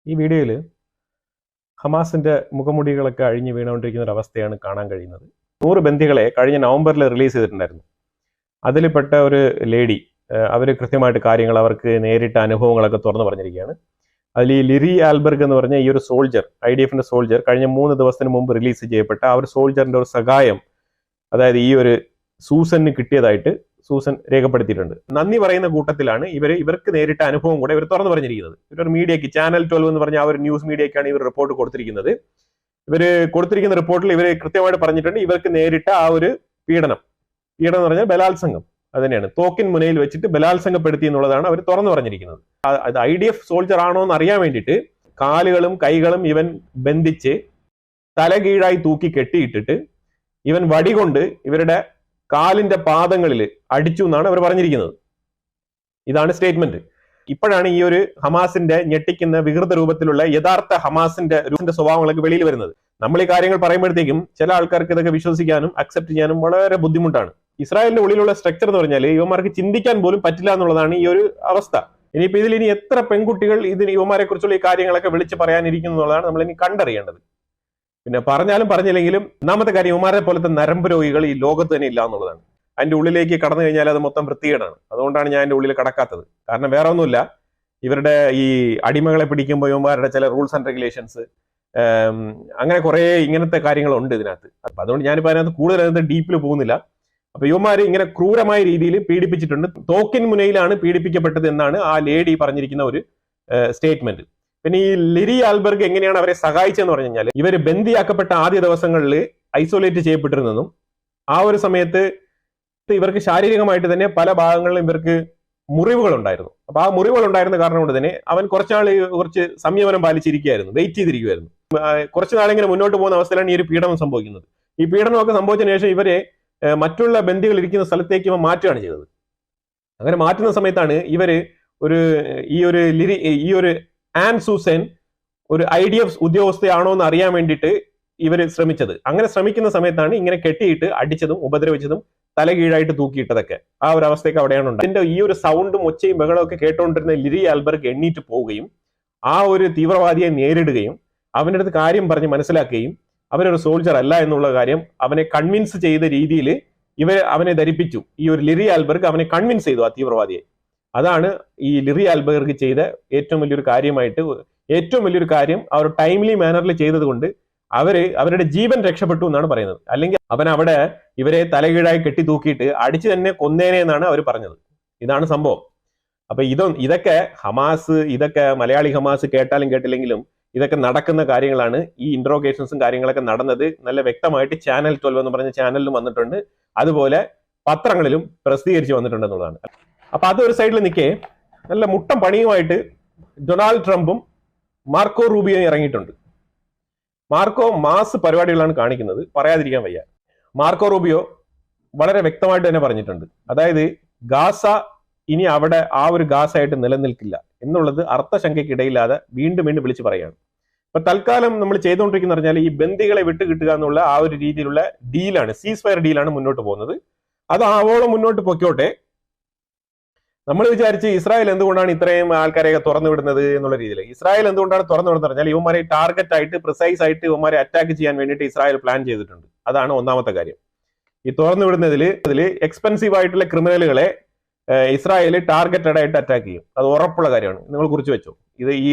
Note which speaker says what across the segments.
Speaker 1: ഈ വീഡിയോയിൽ ഹമാസിന്റെ മുഖമുടികളൊക്കെ അഴിഞ്ഞു വീണുകൊണ്ടിരിക്കുന്ന ഒരു അവസ്ഥയാണ് കാണാൻ കഴിയുന്നത്. 100 ബന്ദികളെ കഴിഞ്ഞ നവംബറിൽ റിലീസ് ചെയ്തിട്ടുണ്ടായിരുന്നു. അതിൽപ്പെട്ട ഒരു ലേഡി അവർ കൃത്യമായിട്ട് കാര്യങ്ങൾ അവർക്ക് നേരിട്ട അനുഭവങ്ങളൊക്കെ തുറന്നു പറഞ്ഞിരിക്കുകയാണ്. അതിൽ ഈ ലിറി ആൽബർഗ് എന്ന് പറഞ്ഞ ഈ ഒരു സോൾജർ, IDF സോൾജർ, കഴിഞ്ഞ 3 ദിവസത്തിന് മുമ്പ് റിലീസ് ചെയ്യപ്പെട്ട ആ ഒരു സോൾജറിന്റെ ഒരു സഹായം, അതായത് ഈ ഒരു സൂസന് കിട്ടിയതായിട്ട് സൂസൻ രേഖപ്പെടുത്തിയിട്ടുണ്ട്. നന്ദി പറയുന്ന കൂട്ടത്തിലാണ് ഇവർക്ക് നേരിട്ട അനുഭവം കൂടെ ഇവർ തുറന്നു പറഞ്ഞിരിക്കുന്നത്. ഇവർ മീഡിയയ്ക്ക് ചാനൽ 12 എന്ന് പറഞ്ഞ ആ ഒരു ന്യൂസ് മീഡിയയ്ക്കാണ് ഇവർ റിപ്പോർട്ട് കൊടുത്തിരിക്കുന്നത്. ഇവർ കൊടുത്തിരിക്കുന്ന റിപ്പോർട്ടിൽ ഇവർ കൃത്യമായിട്ട് പറഞ്ഞിട്ടുണ്ട് ഇവർക്ക് നേരിട്ട ആ ഒരു പീഡനം എന്ന് പറഞ്ഞാൽ ബലാത്സംഗം, അത് തന്നെയാണ്. തോക്കിൻ മുനയിൽ വെച്ചിട്ട് ബലാത്സംഗപ്പെടുത്തി എന്നുള്ളതാണ് അവർ തുറന്നു പറഞ്ഞിരിക്കുന്നത്. അത് IDF സോൾജർ ആണോ എന്ന് അറിയാൻ വേണ്ടിയിട്ട് കാലുകളും കൈകളും ഇവൻ ബന്ധിച്ച് തലകീഴായി തൂക്കി കെട്ടിയിട്ടിട്ട് ഇവൻ വടികൊണ്ട് ഇവരുടെ കാലിന്റെ പാദങ്ങളിൽ അടിച്ചു എന്നാണ് അവർ പറഞ്ഞിരിക്കുന്നത്. ഇതാണ് സ്റ്റേറ്റ്മെന്റ്. ഇപ്പോഴാണ് ഈ ഒരു ഹമാസിന്റെ ഞെട്ടിക്കുന്ന വികൃത രൂപത്തിലുള്ള യഥാർത്ഥ ഹമാസിന്റെ സ്വഭാവങ്ങളൊക്കെ വെളിയിൽ വരുന്നത്. നമ്മൾ ഈ കാര്യങ്ങൾ പറയുമ്പോഴത്തേക്കും ചില ആൾക്കാർക്ക് ഇതൊക്കെ വിശ്വസിക്കാനും അക്സെപ്റ്റ് ചെയ്യാനും വളരെ ബുദ്ധിമുട്ടാണ്. ഇസ്രായേലിന്റെ ഉള്ളിലുള്ള സ്ട്രക്ചർ എന്ന് പറഞ്ഞാൽ ഇവന്മാർക്ക് ചിന്തിക്കാൻ പോലും പറ്റില്ല എന്നുള്ളതാണ് ഈ ഒരു അവസ്ഥ. ഇനിയിപ്പോ ഇനി എത്ര പെൺകുട്ടികൾ ഇവന്മാരെ കുറിച്ചുള്ള ഈ കാര്യങ്ങളൊക്കെ വിളിച്ച് പറയാനിരിക്കുന്നു എന്നുള്ളതാണ് നമ്മൾ ഇനി കണ്ടറിയേണ്ടത്. പിന്നെ പറഞ്ഞാലും പറഞ്ഞില്ലെങ്കിലും ഒന്നാമത്തെ കാര്യം ഇവന്മാരെ പോലത്തെ നരമ്പ് രോഗികൾ ഈ ലോകത്ത് തന്നെ ഇല്ല എന്നുള്ളതാണ്. അതിന്റെ ഉള്ളിലേക്ക് കടന്നു കഴിഞ്ഞാൽ അത് മൊത്തം വൃത്തികേടാണ്. അതുകൊണ്ടാണ് ഞാൻ അതിന്റെ ഉള്ളിൽ കടക്കാത്തത്. കാരണം വേറെ ഒന്നുമില്ല, ഇവരുടെ ഈ അടിമകളെ പിടിക്കുമ്പോൾ ഇവന്മാരുടെ ചില റൂൾസ് ആൻഡ് റെഗുലേഷൻസ്, അങ്ങനെ കുറെ ഇങ്ങനത്തെ കാര്യങ്ങളുണ്ട് ഇതിനകത്ത്. അപ്പൊ അതുകൊണ്ട് ഞാനിപ്പോ അതിനകത്ത് കൂടുതൽ ഡീപ്പിൽ പോകുന്നില്ല. അപ്പൊ യുവമാര് ഇങ്ങനെ ക്രൂരമായ രീതിയിൽ പീഡിപ്പിച്ചിട്ടുണ്ട്. തോക്കിൻ മുനയിലാണ് പീഡിപ്പിക്കപ്പെട്ടത് എന്നാണ് ആ ലേഡി പറഞ്ഞിരിക്കുന്ന ഒരു സ്റ്റേറ്റ്മെന്റ്. പിന്നെ ഈ ലിറി ആൽബർഗ് എങ്ങനെയാണ് അവരെ സഹായിച്ചെന്ന് പറഞ്ഞു കഴിഞ്ഞാൽ, ഇവർ ബന്ദിയാക്കപ്പെട്ട ആദ്യ ദിവസങ്ങളിൽ ഐസൊലേറ്റ് ചെയ്യപ്പെട്ടിരുന്നതും ആ ഒരു സമയത്ത് ഇവർക്ക് ശാരീരികമായിട്ട് തന്നെ പല ഭാഗങ്ങളിലും ഇവർക്ക് മുറിവുകൾ ഉണ്ടായിരുന്നു. അപ്പൊ ആ മുറിവുകൾ ഉണ്ടായിരുന്ന കാരണം കൊണ്ട് തന്നെ അവൻ കുറച്ച് സംയമനം പാലിച്ചിരിക്കുകയായിരുന്നു, വെയിറ്റ് ചെയ്തിരിക്കുമായിരുന്നു. കുറച്ചു നാളിങ്ങനെ മുന്നോട്ട് പോകുന്ന അവസ്ഥയിലാണ് ഈ ഒരു പീഡനം സംഭവിക്കുന്നത്. ഈ പീഡനമൊക്കെ സംഭവിച്ചതിന് ശേഷം ഇവരെ മറ്റുള്ള ബന്ദികൾ ഇരിക്കുന്ന സ്ഥലത്തേക്ക് ഇവ മാറ്റുകയാണ് ചെയ്തത്. അങ്ങനെ മാറ്റുന്ന സമയത്താണ് ഇവര് ഈ ഒരു ആൻ സൂസൻ ഒരു IDF ഉദ്യോഗസ്ഥയാണോ എന്ന് അറിയാൻ വേണ്ടിയിട്ട് ഇവര് ശ്രമിച്ചത്. അങ്ങനെ ശ്രമിക്കുന്ന സമയത്താണ് ഇങ്ങനെ കെട്ടിയിട്ട് അടിച്ചതും ഉപദ്രവിച്ചതും തലകീഴായിട്ട് തൂക്കിയിട്ടതൊക്കെ. ആ ഒരു അവസ്ഥയൊക്കെ അവിടെയാണ് ഉണ്ടായത്. ഇതിന്റെ ഈ ഒരു സൗണ്ടും ഒച്ചയും ബഹളവും ഒക്കെ കേട്ടുകൊണ്ടിരുന്ന ലിറി ആൽബർഗ് എണ്ണീറ്റ് പോവുകയും ആ ഒരു തീവ്രവാദിയെ നേരിടുകയും അവൻ്റെ അടുത്ത് കാര്യം പറഞ്ഞ് മനസ്സിലാക്കുകയും അവനൊരു സോൾജർ അല്ല എന്നുള്ള കാര്യം അവനെ കൺവിൻസ് ചെയ്ത രീതിയിൽ അവനെ ധരിപ്പിച്ചു. ഈ ഒരു ലിറി ആൽബർഗ് അവനെ കൺവിൻസ് ചെയ്തു, ആ തീവ്രവാദിയെ. അതാണ് ഈ ലിറി ആൽബർഗ് ചെയ്ത ഏറ്റവും വലിയൊരു കാര്യം. അവർ ടൈംലി മാനറിൽ ചെയ്തത് കൊണ്ട് അവരുടെ ജീവൻ രക്ഷപ്പെട്ടു എന്നാണ് പറയുന്നത്. അല്ലെങ്കിൽ അവൻ അവിടെ ഇവരെ തലകീഴായി കെട്ടി തൂക്കിയിട്ട് അടിച്ചു തന്നെ കൊന്നേനെ എന്നാണ് അവർ പറഞ്ഞത്. ഇതാണ് സംഭവം. അപ്പൊ ഇതൊക്കെ മലയാളി ഹമാസ് കേട്ടാലും കേട്ടില്ലെങ്കിലും ഇതൊക്കെ നടക്കുന്ന കാര്യങ്ങളാണ്. ഈ ഇൻട്രോഗേഷൻസും കാര്യങ്ങളൊക്കെ നടന്നത് നല്ല വ്യക്തമായിട്ട് ചാനൽ 12 എന്ന് പറഞ്ഞ ചാനലിലും വന്നിട്ടുണ്ട്, അതുപോലെ പത്രങ്ങളിലും പ്രസിദ്ധീകരിച്ച് വന്നിട്ടുണ്ട് എന്നുള്ളതാണ്. അപ്പൊ അതൊരു സൈഡിൽ നിൽക്കെ നല്ല മുട്ടം പണിയുമായിട്ട് ഡൊണാൾഡ് ട്രംപും മാർക്കോ റൂബിയോയും ഇറങ്ങിയിട്ടുണ്ട്. മാർക്കോ മാസ് പരിപാടികളാണ് കാണിക്കുന്നത്, പറയാതിരിക്കാൻ വയ്യ. മാർക്കോ റൂബിയോ വളരെ വ്യക്തമായിട്ട് തന്നെ പറഞ്ഞിട്ടുണ്ട്, അതായത് ഗാസ ഇനി അവിടെ ആ ഒരു ഗാസയായിട്ട് നിലനിൽക്കില്ല എന്നുള്ളത് അർത്ഥശങ്കയ്ക്കിടയില്ലാതെ വീണ്ടും വിളിച്ച് പറയുകയാണ്. അപ്പൊ തൽക്കാലം നമ്മൾ ചെയ്തുകൊണ്ടിരിക്കുന്ന പറഞ്ഞാൽ ഈ ബന്ദികളെ വിട്ടുകിട്ടുക എന്നുള്ള ആ ഒരു രീതിയിലുള്ള ഡീലാണ്, സീസ് ഡീലാണ് മുന്നോട്ട് പോകുന്നത്. അത് ആവോളം മുന്നോട്ട് പൊയ്ക്കോട്ടെ. നമ്മൾ വിചാരിച്ച് ഇസ്രായേൽ എന്തുകൊണ്ടാണ് ഇത്രയും ആൾക്കാരെയൊക്കെ തുറന്നു വിടുന്നത് എന്നുള്ള രീതിയിൽ. ഇസ്രായേൽ എന്തുകൊണ്ടാണ് തുറന്നു വിടുന്നത് പറഞ്ഞാൽ ഇവന്മാരെ ടാർഗറ്റ് ആയിട്ട് പ്രിസൈസ് ആയിട്ട് ഇവന്മാരെ അറ്റാക്ക് ചെയ്യാൻ വേണ്ടിയിട്ട് ഇസ്രായേൽ പ്ലാൻ ചെയ്തിട്ടുണ്ട്. അതാണ് ഒന്നാമത്തെ കാര്യം. ഈ തുറന്നു വിടുന്നതിൽ എക്സ്പെൻസീവ് ആയിട്ടുള്ള ക്രിമിനലുകളെ ഇസ്രായേൽ ടാർഗറ്റഡ് ആയിട്ട് അറ്റാക്ക് ചെയ്യും. അത് ഉറപ്പുള്ള കാര്യമാണ്, നിങ്ങൾ കുറിച്ച് വെച്ചോ.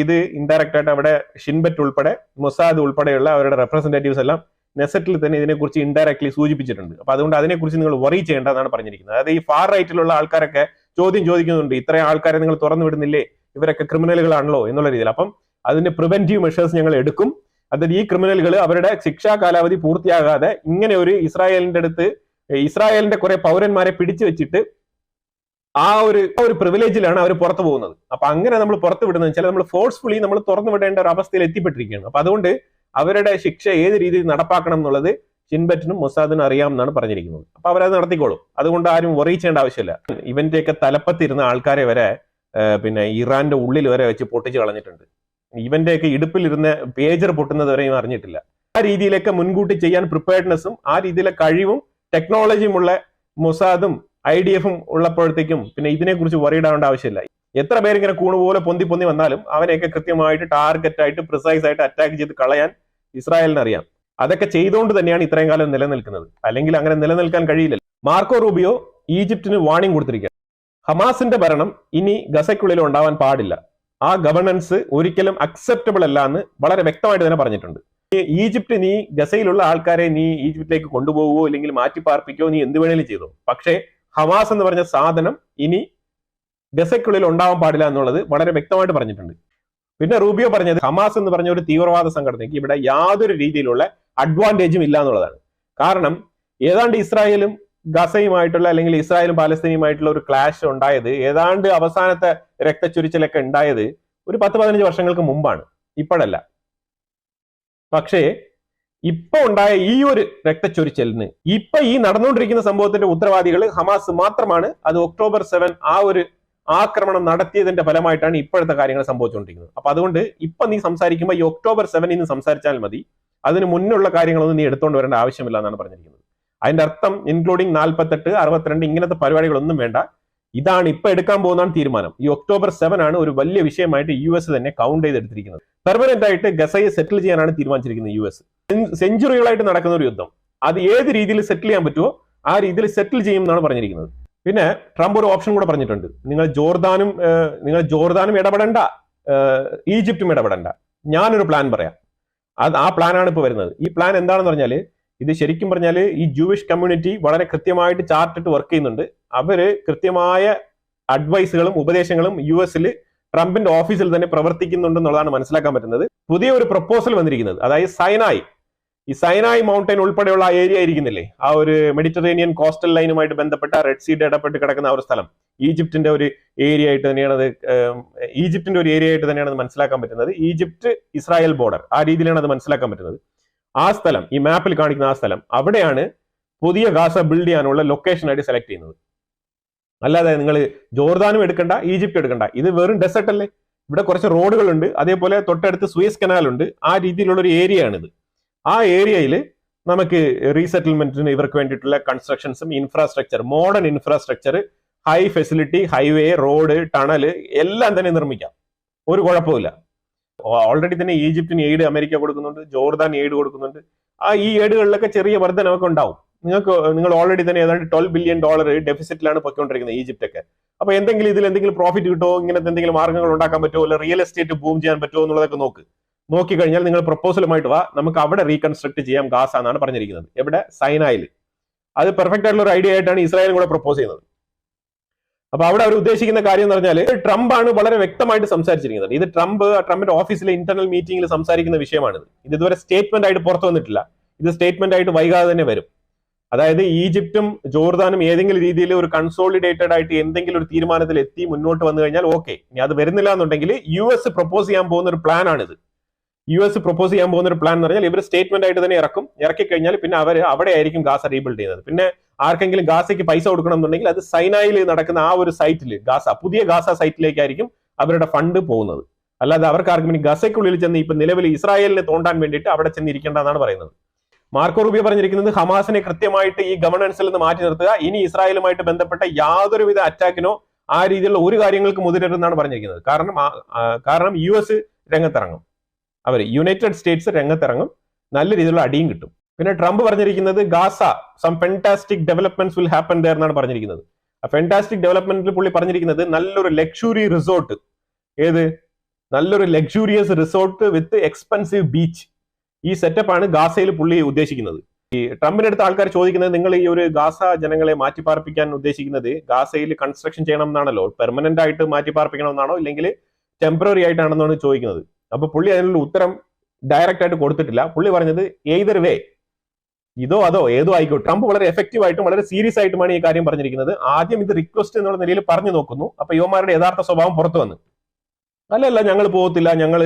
Speaker 1: ഇത് ഇൻഡയറക്റ്റ് ആയിട്ട് അവിടെ ഷിൻബെറ്റ് ഉൾപ്പെടെ മൊസാദ് ഉൾപ്പെടെയുള്ള അവരുടെ റെപ്രസെന്റേറ്റീവ്സ് എല്ലാം നെസറ്റിൽ തന്നെ ഇതിനെക്കുറിച്ച് ഇൻഡയറക്ട്ലി സൂചിപ്പിച്ചിട്ടുണ്ട്. അപ്പൊ അതുകൊണ്ട് അതിനെക്കുറിച്ച് നിങ്ങൾ വറി ചെയ്യേണ്ടതാണ് പറഞ്ഞിരിക്കുന്നത്. അതായത് ഈ ഫാർ റൈറ്റിലുള്ള ആൾക്കാരൊക്കെ ചോദ്യം ചോദിക്കുന്നുണ്ട്, ഇത്രയും ആൾക്കാരെ നിങ്ങൾ തുറന്നു വിടുന്നില്ലേ, ഇവരൊക്കെ ക്രിമിനലുകളാണല്ലോ എന്നുള്ള രീതിയിൽ. അപ്പം അതിന്റെ പ്രിവെന്റീവ് മെഷേഴ്സ് ഞങ്ങൾ എടുക്കും. അതായത് ഈ ക്രിമിനലുകൾ അവരുടെ ശിക്ഷാ കാലാവധി പൂർത്തിയാകാതെ ഇങ്ങനെ ഒരു ഇസ്രായേലിന്റെ കുറെ പൗരന്മാരെ പിടിച്ചു വെച്ചിട്ട് ആ ഒരു പ്രിവിലേജിലാണ് അവർ പുറത്തു പോകുന്നത്. അപ്പൊ അങ്ങനെ നമ്മൾ പുറത്തു വിടുന്നത് വെച്ചാൽ നമ്മൾ ഫോഴ്സ്ഫുള്ളി നമ്മൾ തുറന്നു വിടേണ്ട ഒരു അവസ്ഥയിൽ എത്തിപ്പെട്ടിരിക്കുകയാണ്. അപ്പൊ അതുകൊണ്ട് അവരുടെ ശിക്ഷ ഏത് രീതിയിൽ നടപ്പാക്കണം എന്നുള്ളത് ഷിൻബെറ്റിനും മൊസാദിനും അറിയാം എന്നാണ് പറഞ്ഞിരിക്കുന്നത്. അപ്പൊ അവരത് നടത്തിക്കോളും. അതുകൊണ്ട് ആരും വറി ചെയ്യേണ്ട ആവശ്യമില്ല. ഇവന്റെയൊക്കെ തലപ്പത്തിരുന്ന ആൾക്കാരെ വരെ പിന്നെ ഇറാന്റെ ഉള്ളിൽ വരെ വെച്ച് പൊട്ടിച്ച് കളഞ്ഞിട്ടുണ്ട്. ഇവന്റെയൊക്കെ ഇടുപ്പിലിരുന്ന പേജർ പൊട്ടുന്നത് വരെയും അറിഞ്ഞിട്ടില്ല. ആ രീതിയിലൊക്കെ മുൻകൂട്ടി ചെയ്യാൻ പ്രിപ്പയർഡ്നെസ്സും ആ രീതിയിലെ കഴിവും ടെക്നോളജിയും ഉള്ള മൊസാദും IDF ഉള്ളപ്പോഴത്തേക്കും പിന്നെ ഇതിനെക്കുറിച്ച് വറിയിടാവേണ്ട ആവശ്യമില്ല. എത്ര പേരിങ്ങനെ കൂണുപോലെ പൊന്തി പൊന്തി വന്നാലും അവനെയൊക്കെ കൃത്യമായിട്ട് ടാർഗറ്റ് ആയിട്ട് പ്രിസൈസ് ആയിട്ട് അറ്റാക്ക് ചെയ്ത് കളയാൻ ഇസ്രായേലിന് അറിയാം. അതൊക്കെ ചെയ്തുകൊണ്ട് തന്നെയാണ് ഇത്രയും കാലം നിലനിൽക്കുന്നത്. അല്ലെങ്കിൽ അങ്ങനെ നിലനിൽക്കാൻ കഴിയില്ല. മാർക്കോ റൂബിയോ ഈജിപ്തിന് വാർണിംഗ് കൊടുത്തിരിക്കുക. ഹമാസിന്റെ ഭരണം ഇനി ഗസയ്ക്കുള്ളിൽ ഉണ്ടാവാൻ പാടില്ല. ആ ഗവർണൻസ് ഒരിക്കലും അക്സെപ്റ്റബിൾ അല്ല എന്ന് വളരെ വ്യക്തമായിട്ട് തന്നെ പറഞ്ഞിട്ടുണ്ട്. ഈജിപ്ത് നീ ഗസയിലുള്ള ആൾക്കാരെ നീ ഈജിപ്തിലേക്ക് കൊണ്ടുപോകുവോ അല്ലെങ്കിൽ മാറ്റി പാർപ്പിക്കോ, നീ എന്ത് വേണേലും ചെയ്തോ, പക്ഷേ ഹമാസ് എന്ന് പറഞ്ഞ സാധനം ഇനി ഗസയ്ക്കുള്ളിൽ ഉണ്ടാവാൻ പാടില്ല എന്നുള്ളത് വളരെ വ്യക്തമായിട്ട് പറഞ്ഞിട്ടുണ്ട്. പിന്നെ റൂബിയോ പറഞ്ഞത് ഹമാസ് എന്ന് പറഞ്ഞ ഒരു തീവ്രവാദ സംഘടനയ്ക്ക് ഇവിടെ യാതൊരു രീതിയിലുള്ള അഡ്വാൻറ്റേജും ഇല്ല എന്നുള്ളതാണ്. കാരണം ഏതാണ്ട് ഇസ്രായേലും ഗസയുമായിട്ടുള്ള അല്ലെങ്കിൽ ഇസ്രായേലും പാലസ്തീനിയുമായിട്ടുള്ള ഒരു ക്ലാഷ് ഉണ്ടായത്, ഏതാണ്ട് അവസാനത്തെ രക്തച്ചൊരിച്ചിലൊക്കെ ഉണ്ടായത് ഒരു 10-15 വർഷങ്ങൾക്ക് മുമ്പാണ്, ഇപ്പോഴല്ല. പക്ഷേ ഇപ്പൊ ഉണ്ടായ ഈ ഒരു രക്തച്ചൊരിച്ചലിന് ഇപ്പൊ ഈ നടന്നുകൊണ്ടിരിക്കുന്ന സംഭവത്തിന്റെ ഉത്തരവാദികൾ ഹമാസ് മാത്രമാണ്. അത് October 7 ആ ഒരു ആക്രമണം നടത്തിയതിന്റെ ഫലമായിട്ടാണ് ഇപ്പോഴത്തെ കാര്യങ്ങൾ സംഭവിച്ചുകൊണ്ടിരിക്കുന്നത്. അപ്പൊ അതുകൊണ്ട് ഇപ്പൊ നീ സംസാരിക്കുമ്പോൾ ഈ October 7 നിന്ന് സംസാരിച്ചാൽ മതി, അതിന് മുന്നുള്ള കാര്യങ്ങളൊന്നും നീ എടുത്തുകൊണ്ട് വരേണ്ട ആവശ്യമില്ല എന്നാണ് പറഞ്ഞിരിക്കുന്നത്. അതിന്റെ അർത്ഥം ഇൻക്ലൂഡിങ് 48, 62 ഇങ്ങനത്തെ പരിപാടികളൊന്നും വേണ്ട. ഇതാണ് ഇപ്പൊ എടുക്കാൻ പോകുന്നതാണ് തീരുമാനം. ഈ October 7 ആണ് ഒരു വലിയ വിഷയമായിട്ട് US തന്നെ കൗണ്ട് ചെയ്തെടുത്തിരിക്കുന്നത്. പെർമനന്റ് ആയിട്ട് ഗസയെ സെറ്റിൽ ചെയ്യാനാണ് തീരുമാനിച്ചിരിക്കുന്നത് US. സെഞ്ചുറികളായിട്ട് നടക്കുന്ന ഒരു യുദ്ധം, അത് ഏത് രീതിയിൽ സെറ്റിൽ ചെയ്യാൻ പറ്റുമോ ആ രീതിയിൽ സെറ്റിൽ ചെയ്യും എന്നാണ് പറഞ്ഞിരിക്കുന്നത്. പിന്നെ ട്രംപ് ഒരു ഓപ്ഷൻ കൂടെ പറഞ്ഞിട്ടുണ്ട്. നിങ്ങൾ ജോർദാനും ഇടപെടണ്ട, ഈജിപ്തും ഇടപെടണ്ട, ഞാനൊരു പ്ലാൻ പറയാം. ആ പ്ലാനാണ് ഇപ്പൊ വരുന്നത്. ഈ പ്ലാൻ എന്താണെന്ന് പറഞ്ഞാൽ, ഇത് ശരിക്കും പറഞ്ഞാൽ ഈ ജൂവിഷ് കമ്മ്യൂണിറ്റി വളരെ കൃത്യമായിട്ട് ചാർട്ടിട്ട് വർക്ക് ചെയ്യുന്നുണ്ട്. അവര് കൃത്യമായ അഡ്വൈസുകളും ഉപദേശങ്ങളും US ട്രംപിന്റെ ഓഫീസിൽ തന്നെ പ്രവർത്തിക്കുന്നുണ്ടെന്നുള്ളതാണ് മനസ്സിലാക്കാൻ പറ്റുന്നത്. പുതിയ ഒരു പ്രപ്പോസൽ വന്നിരിക്കുന്നത്, അതായത് സൈനായ് മൗണ്ടൻ ഉൾപ്പെടെയുള്ള ആ ഏരിയ ഇരിക്കുന്നില്ലേ, ആ ഒരു മെഡിറ്ററേനിയൻ കോസ്റ്റൽ ലൈനുമായിട്ട് ബന്ധപ്പെട്ട റെഡ് സീഡ് ഇടപെട്ട് കിടക്കുന്ന ആ ഒരു സ്ഥലം, ഈജിപ്തിന്റെ ഒരു ഏരിയ ആയിട്ട് തന്നെയാണ് മനസ്സിലാക്കാൻ പറ്റുന്നത്. ഈജിപ്ത് ഇസ്രായേൽ ബോർഡർ, ആ രീതിയിലാണ് അത് മനസ്സിലാക്കാൻ പറ്റുന്നത്. ആ സ്ഥലം, ഈ മാപ്പിൽ കാണിക്കുന്ന ആ സ്ഥലം, അവിടെയാണ് പുതിയ ഗാസ ബിൽഡ് ചെയ്യാനുള്ള ലൊക്കേഷൻ ആയിട്ട് സെലക്ട് ചെയ്യുന്നത്. അല്ലാതെ നിങ്ങൾ ജോർദാനും എടുക്കണ്ട, ഈജിപ്ത് എടുക്കണ്ട. ഇത് വെറും ഡെസർട്ട് അല്ലേ, ഇവിടെ കുറച്ച് റോഡുകളുണ്ട്, അതേപോലെ തൊട്ടടുത്ത് സൂയസ് കനാൽ ഉണ്ട്. ആ രീതിയിലുള്ള ഒരു ഏരിയ ആണിത്. ആ ഏരിയയിൽ നമുക്ക് റീസെറ്റിൽമെന്റിന് ഇവർക്ക് വേണ്ടിയിട്ടുള്ള കൺസ്ട്രക്ഷൻസും infrastructure, modern infrastructure, high facility, highway, road, tunnel എല്ലാം തന്നെ നിർമ്മിക്കാം. ഒരു കുഴപ്പമില്ല. ഓൾറെഡി തന്നെ ഈജിപ്തിന് എയ്ഡ് അമേരിക്ക കൊടുക്കുന്നുണ്ട്, ജോർദാൻ എയ്ഡ് കൊടുക്കുന്നുണ്ട്. ഈ എയ്ഡുകളിലൊക്കെ ചെറിയ വർധനമൊക്കെ ഉണ്ടാവും. നിങ്ങൾ ഓൾറെഡി തന്നെ ഏതാണ്ട് $12 ബില്യൺ ഡെഫിസിറ്റിലാണ് പൊയ്ക്കൊണ്ടിരിക്കുന്നത് ഈജിപ്തൊക്കെ. അപ്പൊ ഇതിൽ എന്തെങ്കിലും പ്രോഫിറ്റ് കിട്ടുമോ, ഇങ്ങനത്തെ എന്തെങ്കിലും മാർഗ്ഗങ്ങൾ ഉണ്ടാക്കാൻ പറ്റുമോ, അല്ല റിയൽ എസ്റ്റേറ്റ് ബൂം ചെയ്യാൻ പറ്റുമോ എന്നുള്ളതൊക്കെ നോക്കിക്കഴിഞ്ഞാൽ നിങ്ങൾ പ്രപ്പോസലുമായിട്ട് വാ, നമുക്ക് അവിടെ റീകൺസ്ട്രക്ട് ചെയ്യാം ഗാസ എന്നാണ് പറഞ്ഞിരിക്കുന്നത്. എവിടെ? സൈനായിൽ. അത് പെർഫെക്റ്റ് ആയിട്ടുള്ള ഒരു ഐഡിയ ആയിട്ടാണ് ഇസ്രായേലും കൂടെ പ്രപ്പോസ് ചെയ്യുന്നത്. അപ്പൊ അവിടെ അവർ ഉദ്ദേശിക്കുന്ന കാര്യം എന്ന് പറഞ്ഞാൽ, ട്രംപ് ആണ് വളരെ വ്യക്തമായിട്ട് സംസാരിച്ചിരിക്കുന്നത്. ഇത് ട്രംപിന്റെ ഓഫീസിലെ ഇന്റർണൽ മീറ്റിംഗിൽ സംസാരിക്കുന്ന വിഷയമാണിത്. ഇത് ഇതുവരെ സ്റ്റേറ്റ്മെന്റ് ആയിട്ട് പുറത്തു വന്നിട്ടില്ല. ഇത് സ്റ്റേറ്റ്മെന്റ് ആയിട്ട് വൈകാതെ തന്നെ വരും. അതായത് ഈജിപ്തും ജോർദാനും ഏതെങ്കിലും രീതിയിൽ ഒരു കൺസോളിഡേറ്റഡ് ആയിട്ട് എന്തെങ്കിലും ഒരു തീരുമാനത്തിൽ എത്തി മുന്നോട്ട് വന്നു കഴിഞ്ഞാൽ ഓക്കെ. ഇനി അത് വരുന്നില്ല എന്നുണ്ടെങ്കിൽ US പ്രപ്പോസ് ചെയ്യാൻ പോകുന്ന ഒരു പ്ലാൻ ആണിത്. US പ്രപ്പോസ് ചെയ്യാൻ പോകുന്ന ഒരു പ്ലാൻ എന്ന് പറഞ്ഞാൽ ഇവർ സ്റ്റേറ്റ്മെന്റ് ആയിട്ട് തന്നെ ഇറക്കി കഴിഞ്ഞാൽ പിന്നെ അവിടെ ആയിരിക്കും ഗാസ റീബിൽഡ് ചെയ്യുന്നത്. പിന്നെ ആർക്കെങ്കിലും ഗാസയ്ക്ക് പൈസ കൊടുക്കണം എന്നുണ്ടെങ്കിൽ അത് സൈനായിൽ നടക്കുന്ന ആ ഒരു സൈറ്റിൽ, പുതിയ ഗാസ സൈറ്റിലേക്കായിരിക്കും അവരുടെ ഫണ്ട് പോകുന്നത്. അല്ലാതെ അവർക്ക് ആർക്കും ഇനി ഗസയ്ക്കുള്ളിൽ ചെന്ന് ഇപ്പൊ നിലവിൽ ഇസ്രായേലിനെ തോണ്ടാൻ വേണ്ടിയിട്ട് അവിടെ ചെന്നിരിക്കേണ്ടെന്നാണ് പറയുന്നത്. മാർക്കോ റൂബിയോ പറഞ്ഞിരിക്കുന്നത് ഹമാസിനെ കൃത്യമായിട്ട് ഈ ഗവർണൻസിൽ നിന്ന് മാറ്റി നിർത്തുക, ഇനി ഇസ്രായേലുമായിട്ട് ബന്ധപ്പെട്ട യാതൊരുവിധ അറ്റാക്കിനോ ആ രീതിയിലുള്ള ഒരു കാര്യങ്ങൾക്ക് മുതിരരുതെന്നാണ് പറഞ്ഞിരിക്കുന്നത്. കാരണം US രംഗത്തിറങ്ങും, യുണൈറ്റഡ് സ്റ്റേറ്റ്സ് രംഗത്തിറങ്ങും, നല്ല രീതിയിലുള്ള അടിയും കിട്ടും. പിന്നെ ട്രംപ് പറഞ്ഞിരിക്കുന്നത് Gaza some fantastic developments will happen there എന്നാണ് പറഞ്ഞിരിക്കുന്നത്. ആ ഫെന്റാസ്റ്റിക് ഡെവലപ്മെന്റിൽ പുള്ളി പറഞ്ഞിരിക്കുന്നത് നല്ലൊരു ലക്ഷറി റിസോർട്ട്, നല്ലൊരു luxurious resort with expensive beach, ഈ സെറ്റപ്പാണ് ഗാസയിൽ പുള്ളി ഉദ്ദേശിക്കുന്നത്. ഈ ട്രംപിന്റെ അടുത്ത് ആൾക്കാർ ചോദിക്കുന്നത്, നിങ്ങൾ ഈ ഒരു ഗാസ ജനങ്ങളെ മാറ്റിപ്പാർപ്പിക്കാൻ ഉദ്ദേശിക്കുന്നത് ഗാസയിൽ കൺസ്ട്രക്ഷൻ ചെയ്യണം എന്നാണല്ലോ, പെർമനന്റ് ആയിട്ട് മാറ്റിപ്പാർപ്പിക്കണം എന്നാണോ ഇല്ലെങ്കിൽ ടെമ്പററി ആയിട്ടാണെന്നാണ് ചോദിക്കുന്നത്. അപ്പൊ പുള്ളി അതിനുള്ള ഉത്തരം ഡയറക്റ്റ് ആയിട്ട് കൊടുത്തിട്ടില്ല. പുള്ളി പറഞ്ഞത് എയ്തർ വേ, ഇതോ അതോ ഏതോ ആയിക്കോട്ടെ. ട്രംപ് വളരെ എഫക്റ്റീവ് ആയിട്ടും വളരെ സീരിയസ് ആയിട്ടുമാണ് ഈ കാര്യം പറഞ്ഞിരിക്കുന്നത്. ആദ്യം ഇത് റിക്വസ്റ്റ് എന്നുള്ള നിലയിൽ പറഞ്ഞു നോക്കുന്നു. അപ്പൊ യുവമാരുടെ യഥാർത്ഥ സ്വഭാവം പുറത്തു വന്നു. അല്ലല്ല, ഞങ്ങൾ പോകത്തില്ല, ഞങ്ങൾ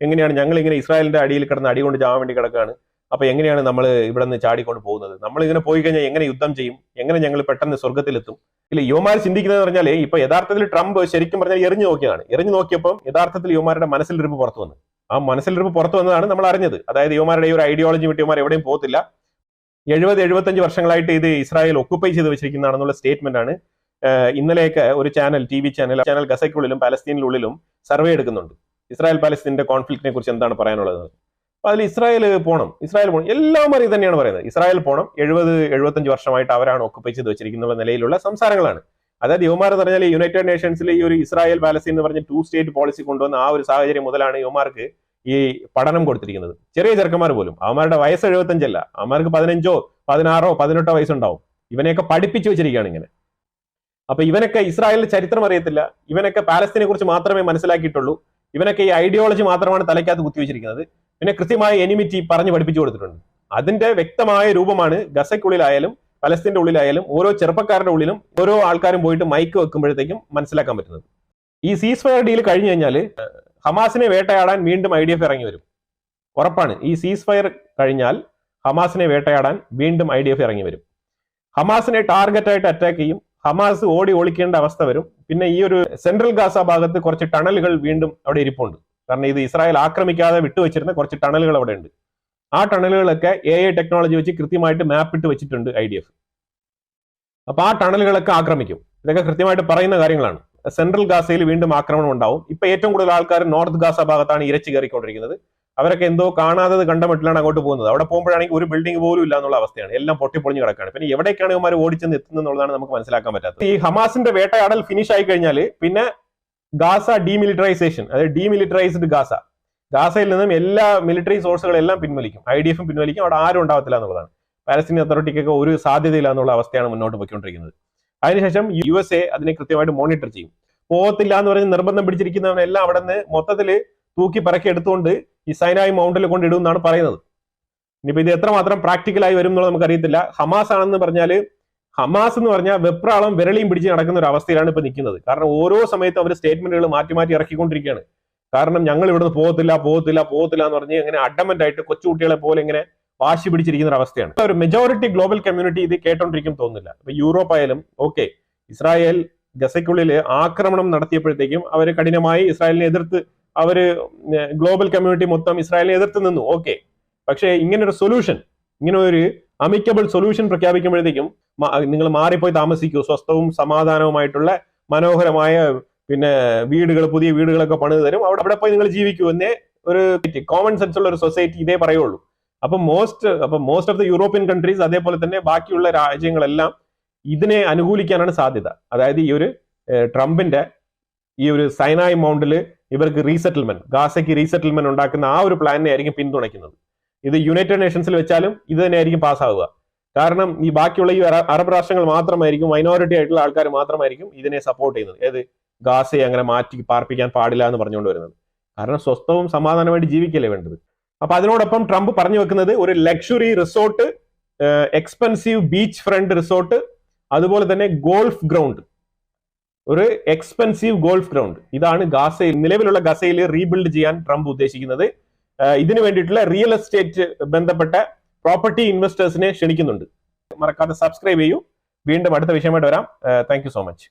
Speaker 1: ഇങ്ങനെ ഇസ്രായേലിന്റെ അടിയിൽ കിടന്ന് അടി കൊണ്ട് ചാവാൻ വേണ്ടി കിടക്കുകയാണ്. അപ്പൊ എങ്ങനെയാണ് നമ്മൾ ഇവിടെ നിന്ന് ചാടിക്കൊണ്ട് പോകുന്നത്? നമ്മൾ ഇങ്ങനെ പോയി കഴിഞ്ഞാൽ എങ്ങനെ യുദ്ധം ചെയ്യും? എങ്ങനെ ഞങ്ങൾ പെട്ടെന്ന് സ്വർഗത്തിലെത്തും? ഇല്ല, യുവമാർ ചിന്തിക്കുന്നത് പറഞ്ഞാൽ ഇപ്പൊ യഥാർത്ഥത്തിൽ ട്രംപ് ശരിക്കും പറഞ്ഞാൽ എറിഞ്ഞു നോക്കിയപ്പോൾ യഥാർത്ഥത്തിൽ യുവമാരുടെ മനസ്സിലിരിപ്പ് പുറത്തു വന്നു. ആ മനസ്സിലിരിപ്പ് പുറത്തു വന്നതാണ് നമ്മൾ അറിഞ്ഞത്. അതായത് യുവമാരുടെ ഈ ഒരു ഐഡിയോളജി വിട്ട് യുവമാർ എവിടെയും പോകത്തില്ല. 70-75 വർഷങ്ങളായിട്ട് ഇത് ഇസ്രായേൽ ഒക്കുപ്പൈ ചെയ്ത് വെച്ചിരിക്കുന്നതാണെന്നുള്ള സ്റ്റേറ്റ്മെന്റ് ആണ് ഇന്നലെയൊക്കെ ഒരു ടി വി ചാനൽ ഗസയ്ക്കുള്ളിലും പാലസ്തീനിലുള്ളിലും സർവേ എടുക്കുന്നുണ്ട്. ഇസ്രായേൽ പാലസ്തീന്റെ കോൺഫ്ലിക്റ്റിനെ കുറിച്ച് എന്താണ് പറയാനുള്ളത്. അപ്പൊ അതിൽ ഇസ്രായേൽ പോകണം. എല്ലാവരും തന്നെയാണ് പറയുന്നത്. ഇസ്രായേൽ പോകണം. 70-75 വർഷമായിട്ട് അവരാണ് ഒക്കുപ്പൈ ചെയ്ത് വെച്ചിരിക്കുന്ന നിലയിലുള്ള സംസാരങ്ങളാണ്. അതായത് യുവമാർ എന്ന് പറഞ്ഞാൽ യുണൈറ്റഡ് നേഷൻസിൽ ഈ ഒരു ഇസ്രായേൽ പാലസ്തീൻ എന്ന് പറഞ്ഞ 2 സ്റ്റേറ്റ് പോളിസി കൊണ്ടുവന്ന ആ ഒരു സാഹചര്യം മുതലാണ് യുവമാർക്ക് ഈ പഠനം കൊടുത്തിരിക്കുന്നത്. ചെറിയ ചെറുക്കന്മാർ പോലും, അവന്മാരുടെ വയസ്സ് 75 അല്ല, അവന്മാർക്ക് 15, 16, 18 വയസ്സുണ്ടാവും. ഇവനെയൊക്കെ പഠിപ്പിച്ചു വെച്ചിരിക്കുകയാണ് ഇങ്ങനെ. അപ്പൊ ഇവനൊക്കെ ഇസ്രായേലിന്റെ ചരിത്രം അറിയത്തില്ല, ഇവനൊക്കെ പാലസ്തീനെ കുറിച്ച് മാത്രമേ മനസ്സിലാക്കിയിട്ടുള്ളൂ, ഇവനൊക്കെ ഈ ഐഡിയോളജി മാത്രമാണ് തലയ്ക്കകത്ത് കുത്തിവെച്ചിരിക്കുന്നത്. പിന്നെ കൃത്യമായ എനിമിറ്റി പറഞ്ഞ് പഠിപ്പിച്ചു കൊടുത്തിട്ടുണ്ട്. അതിന്റെ വ്യക്തമായ രൂപമാണ് ഗസയ്ക്കുള്ളിലായാലും പലസ്തീന്റെ ഉള്ളിലായാലും ഓരോ ചെറുപ്പക്കാരുടെ ഉള്ളിലും ഓരോ ആൾക്കാരും പോയിട്ട് മൈക്ക് വെക്കുമ്പോഴത്തേക്കും മനസ്സിലാക്കാൻ പറ്റുന്നത്. ഈ സീസ് ഫയർ ഡീൽ കഴിഞ്ഞു കഴിഞ്ഞാൽ ഹമാസിനെ വേട്ടയാടാൻ വീണ്ടും IDF ഇറങ്ങി വരും. ഉറപ്പാണ്. ഈ സീസ് ഫയർ കഴിഞ്ഞാൽ ഹമാസിനെ വേട്ടയാടാൻ വീണ്ടും IDF ഇറങ്ങി വരും. ഹമാസിനെ ടാർഗറ്റായിട്ട് അറ്റാക്ക് ചെയ്യും. ഹമാസ് ഓടി ഒളിക്കേണ്ട അവസ്ഥ വരും. പിന്നെ ഈ ഒരു സെൻട്രൽ ഗാസ ഭാഗത്ത് കുറച്ച് ടണലുകൾ വീണ്ടും അവിടെ ഇരിപ്പുണ്ട്. കാരണം ഇത് ഇസ്രായേൽ ആക്രമിക്കാതെ വിട്ടുവെച്ചിരുന്ന കുറച്ച് ടണലുകൾ അവിടെ ഉണ്ട്. ആ ടണലുകളൊക്കെ AI ടെക്നോളജി വെച്ച് കൃത്യമായിട്ട് മാപ്പ് ഇട്ട് വെച്ചിട്ടുണ്ട് IDF. അപ്പൊ ആ ടണലുകളൊക്കെ ആക്രമിക്കും. ഇതൊക്കെ കൃത്യമായിട്ട് പറയുന്ന കാര്യങ്ങളാണ്. സെൻട്രൽ ഗാസയിൽ വീണ്ടും ആക്രമണം ഉണ്ടാവും. ഇപ്പൊ ഏറ്റവും കൂടുതൽ ആൾക്കാർ നോർത്ത് ഗാസ ഭാഗത്താണ് ഇരച്ചു കയറിക്കൊണ്ടിരിക്കുന്നത്. അവരൊക്കെ എന്തോ കാണാതെ കണ്ട മട്ടിലാണ് അങ്ങോട്ട് പോകുന്നത്. അവിടെ പോകുമ്പോഴാണെങ്കിൽ ഒരു ബിൽഡിംഗ് പോലും ഇല്ല എന്നുള്ള അവസ്ഥയാണ്. എല്ലാം പൊട്ടിപ്പൊളിഞ്ഞ് കിടക്കുകയാണ്. പിന്നെ എവിടേക്കാണ് ഇവന്മാർ ഓടിച്ചെന്ന് എത്തുന്നതാണ് നമുക്ക് മനസ്സിലാക്കാൻ പറ്റാത്തത്. ഈ ഹമാസിന്റെ വേട്ടയാടൽ ഫിനിഷ് ആയി കഴിഞ്ഞാൽ പിന്നെ ഗാസ ഡീമിലിറ്ററൈസേഷൻ, അതായത് ഡീമിലിറ്ററൈസ്ഡ് ഗാസയിൽ നിന്നും എല്ലാ മിലിറ്ററി സോഴ്സുകളെല്ലാം പിൻവലിക്കും. IDFും പിൻവലിക്കും. അവിടെ ആരും ഉണ്ടാവത്തില്ല എന്നുള്ളതാണ്. പാലസ്തീൻ അതോറിറ്റിക്കൊക്കെ ഒരു സാധ്യതയില്ല എന്നുള്ള അവസ്ഥയാണ് മുന്നോട്ട് പോയിക്കൊണ്ടിരിക്കുന്നത്. അതിനുശേഷം USA അതിനെ കൃത്യമായിട്ട് മോണിറ്റർ ചെയ്യും. പോകത്തില്ല എന്ന് പറഞ്ഞ് നിർബന്ധം പിടിച്ചിരിക്കുന്നവനെല്ലാം അവിടെ നിന്ന് മൊത്തത്തിൽ തൂക്കി പറക്കി എടുത്തുകൊണ്ട് ഈ സൈനായി മൗണ്ടിൽ കൊണ്ടിടും എന്നാണ് പറയുന്നത്. ഇനിയിപ്പോ ഇത് എത്രമാത്രം പ്രാക്ടിക്കലായി വരും എന്നുള്ളത് നമുക്കറിയത്തില്ല. ഹമാസ് എന്ന് പറഞ്ഞാൽ വെപ്രാളം വിരളിയും പിടിച്ച് നടക്കുന്ന ഒരു അവസ്ഥയിലാണ് ഇപ്പൊ നിൽക്കുന്നത്. കാരണം ഓരോ സമയത്തും അവർ സ്റ്റേറ്റ്മെന്റുകൾ മാറ്റി ഇറക്കിക്കൊണ്ടിരിക്കുകയാണ്. കാരണം ഞങ്ങൾ ഇവിടുന്ന് പോകത്തില്ല എന്ന് പറഞ്ഞ് ഇങ്ങനെ അഡമന്റ് ആയിട്ട് കൊച്ചുകുട്ടികളെ പോലെ ഇങ്ങനെ വാശി പിടിച്ചിരിക്കുന്ന ഒരു അവസ്ഥയാണ്. ഒരു മെജോറിറ്റി ഗ്ലോബൽ കമ്മ്യൂണിറ്റി ഇത് കേട്ടോണ്ടിരിക്കും തോന്നുന്നില്ല. ഇപ്പൊ യൂറോപ്പ് ആയാലും ഓക്കെ, ഇസ്രായേൽ ഗസയ്ക്കുള്ളിൽ ആക്രമണം നടത്തിയപ്പോഴത്തേക്കും അവർ കഠിനമായി ഇസ്രായേലിനെ എതിർത്ത് ഗ്ലോബൽ കമ്മ്യൂണിറ്റി മൊത്തം ഇസ്രായേലിനെ എതിർത്ത് നിന്നു. ഓക്കെ, പക്ഷേ ഇങ്ങനെ ഒരു അമിക്കബിൾ സൊല്യൂഷൻ പ്രഖ്യാപിക്കുമ്പോഴത്തേക്കും നിങ്ങൾ മാറിപ്പോയി താമസിക്കൂ, സ്വസ്ഥവും സമാധാനവുമായിട്ടുള്ള മനോഹരമായ പുതിയ വീടുകളൊക്കെ പണിത് തരും, അവിടെ പോയി നിങ്ങൾ ജീവിക്കൂ എന്നേ ഒരു കോമൺ സെൻസ് ഉള്ള ഒരു സൊസൈറ്റി ഇതേ പറയുള്ളൂ. അപ്പൊ most of the European countries അതേപോലെ തന്നെ ബാക്കിയുള്ള രാജ്യങ്ങളെല്ലാം ഇതിനെ അനുകൂലിക്കാനാണ് സാധ്യത. അതായത് ഈ ഒരു ട്രംപിന്റെ ഈ ഒരു സൈനായ് മൗണ്ടിൽ ഇവർക്ക് ഗാസയ്ക്ക് റീസെറ്റിൽമെന്റ് ഉണ്ടാക്കുന്ന ആ ഒരു പ്ലാനിനെ ആയിരിക്കും പിന്തുണയ്ക്കുന്നത്. ഇത് യുണൈറ്റഡ് നേഷൻസിൽ വെച്ചാലും ഇത് തന്നെയായിരിക്കും പാസ്സാവുക. കാരണം ഈ ബാക്കിയുള്ള ഈ അറബ് രാഷ്ട്രങ്ങൾ മാത്രമായിരിക്കും, മൈനോറിറ്റി ആയിട്ടുള്ള ആൾക്കാർ മാത്രമായിരിക്കും ഇതിനെ സപ്പോർട്ട് ചെയ്യുന്നത്. ഏത് ഗാസയെ അങ്ങനെ മാറ്റി പാർപ്പിക്കാൻ പാടില്ല എന്ന് പറഞ്ഞുകൊണ്ട് വരുന്നത്. കാരണം സ്വസ്ഥവും സമാധാനമായിട്ട് ജീവിക്കല്ലേ വേണ്ടത്. അപ്പൊ അതിനോടൊപ്പം ട്രംപ് പറഞ്ഞു വെക്കുന്നത് ഒരു luxury resort, expensive beach front resort, അതുപോലെ തന്നെ ഒരു എക്സ്പെൻസീവ് ഗോൾഫ് ഗ്രൗണ്ട്, ഇതാണ് നിലവിലുള്ള ഗസയിൽ റീബിൽഡ് ചെയ്യാൻ ട്രംപ് ഉദ്ദേശിക്കുന്നത്. ഇതിനു വേണ്ടിയിട്ടുള്ള റിയൽ എസ്റ്റേറ്റ് ബന്ധപ്പെട്ട പ്രോപ്പർട്ടി ഇൻവെസ്റ്റേഴ്സിനെ ക്ഷണിക്കുന്നുണ്ട്. മറക്കാതെ സബ്സ്ക്രൈബ് ചെയ്യൂ. വീണ്ടും അടുത്ത വിഷയമായിട്ട് വരാം. Thank you so much.